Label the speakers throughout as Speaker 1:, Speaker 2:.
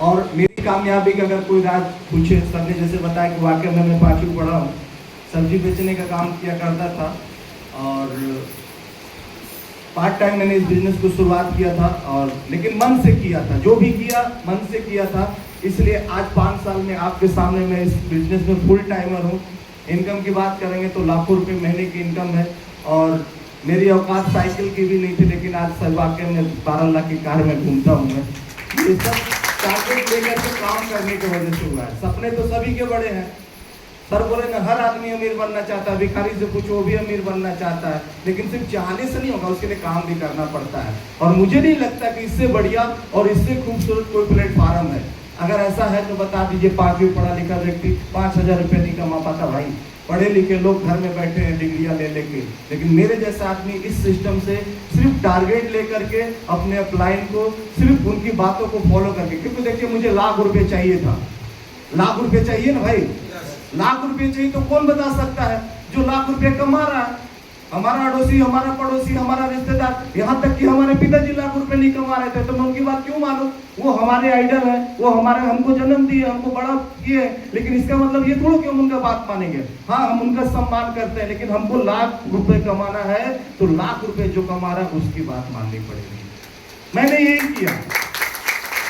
Speaker 1: और मेरी कामयाबी का अगर कोई राज पूछे, सबने जैसे बताया कि वाकई में मैं 5वीं पढ़ा हूँ, सब्जी बेचने का काम किया करता था और पार्ट टाइम मैंने इस बिजनेस को शुरुआत किया था, और लेकिन मन से किया था, जो भी किया मन से किया था। इसलिए आज 5 साल में आपके सामने मैं इस बिजनेस में फुल टाइमर हूँ। इनकम की बात करेंगे तो लाखों रुपए महीने की इनकम है, और मेरी औकात साइकिल की भी नहीं थी, लेकिन आज सब वाकई में 12 लाख की कार में घूमता हूँ मैं। ये सब टारगेट लेकर के काम करने की वजह से हुआ है। सपने तो सभी के बड़े हैं, सर बोले ना, हर आदमी अमीर बनना चाहता है, भिखारी से पूछो वो भी अमीर बनना चाहता है, लेकिन सिर्फ चाहने से नहीं होगा, उसके लिए काम भी करना पड़ता है। और मुझे नहीं लगता कि इससे बढ़िया और इससे खूबसूरत कोई प्लेटफॉर्म है। अगर ऐसा है तो बता दीजिए, 5वीं पढ़ा लिखा व्यक्ति 5,000 रुपये नहीं कमा पाता भाई। पढ़े लिखे लोग घर में बैठे हैं डिग्रियां ले लेके, लेकिन मेरे जैसा आदमी इस सिस्टम से सिर्फ टारगेट लेकर के अपने अपलाइन को, सिर्फ उनकी बातों को फॉलो करके, क्योंकि देखिए मुझे लाख रुपए चाहिए था, लाख रुपए चाहिए ना भाई, लाख रुपए चाहिए तो कौन बता सकता है जो लाख रुपए कमा रहा है? हमारा अड़ोसी, हमारा पड़ोसी, हमारा रिश्तेदार, यहाँ तक कि हमारे पिताजी लाख रुपए नहीं कमा रहे थे, तो मैं उनकी बात क्यों मानूं? वो हमारे आइडल है, वो हमारे, हमको जन्म दिए, हमको बड़ा किए, लेकिन इसका मतलब ये थोड़ा कि हम उनका बात मानेंगे। हाँ, हम उनका सम्मान करते हैं, लेकिन हमको लाख रुपए कमाना है तो लाख रुपए जो कमा रहा है उसकी बात माननी पड़ेगी। मैंने यही किया।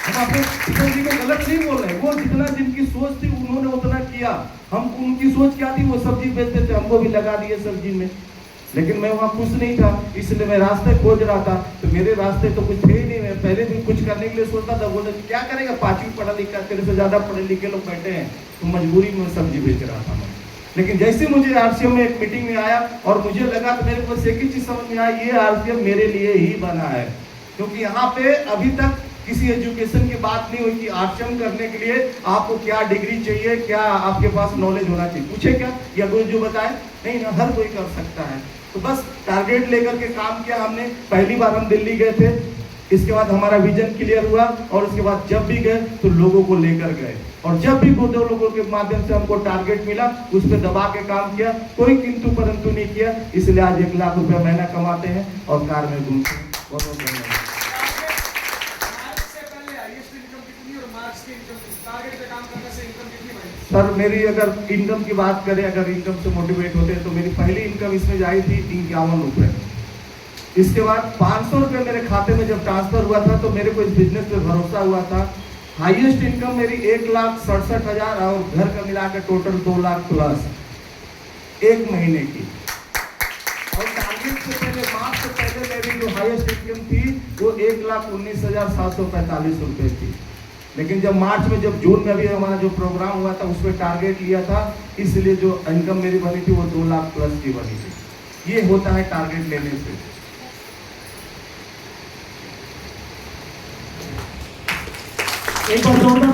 Speaker 1: हम अपने पिताजी को गलत नहीं बोल रहे, वो जितना जिनकी सोच थी उन्होंने उतना किया। हम, उनकी सोच क्या थी, वो सब्जी बेचते थे, हमको भी लगा दिए सब्जी में, लेकिन मैं वहाँ खुश नहीं था, इसलिए मैं रास्ते खोज रहा था। तो मेरे रास्ते तो कुछ थे ही नहीं, मैं पहले भी कुछ करने के लिए सोचता था, बोलते क्या करेगा, 5वीं पढ़ा लिखा, तेरे से ज्यादा पढ़े लिखे लोग बैठे हैं, तो मजबूरी में सब्जी बेच रहा था मैं। लेकिन जैसे मुझे आरसीएम में एक मीटिंग में आया और मुझे लगा, तो मेरे को एक ही चीज समझ में आया, ये आरसीएम मेरे लिए ही बना है। क्योंकि यहाँ पे अभी तक किसी एजुकेशन की बात नहीं हुई कि आरसीएम करने के लिए आपको क्या डिग्री चाहिए, क्या आपके पास नॉलेज होना चाहिए, पूछे क्या, या कोई जो बताए? नहीं ना, हर कोई कर सकता है। तो बस टारगेट लेकर के काम किया हमने। पहली बार हम दिल्ली गए थे, इसके बाद हमारा विजन क्लियर हुआ, और उसके बाद जब भी गए तो लोगों को लेकर गए, और जब भी दो लोगों के माध्यम से हमको टारगेट मिला उस पर दबा के काम किया, कोई किंतु परंतु नहीं किया। इसलिए आज 1 लाख रुपया महीना कमाते हैं और कार में घूमते हैं। बहुत बहुत धन्यवाद। सर मेरी अगर इनकम की बात करें, अगर इनकम से मोटिवेट होते हैं तो मेरी पहली इनकम इसमें आई थी 51 रुपये। इसके बाद 500 रुपये मेरे खाते में जब ट्रांसफर हुआ था तो मेरे को इस बिजनेस पे भरोसा हुआ था। हाईएस्ट इनकम मेरी 1,67,000 और घर का मिला के टोटल 2 लाख प्लस एक महीने की। और टारगेट से पहले, मार्च से पहले मेरी जो हाईएस्ट इनकम थी वो 1,19,745 रुपये थी। लेकिन जब मार्च में, जब जून में अभी हमारा जो प्रोग्राम हुआ था उसमें टारगेट लिया था, इसलिए जो इनकम मेरी बनी थी वो 2 लाख प्लस की बनी थी। ये होता है टारगेट लेने से। एक बार जोरदार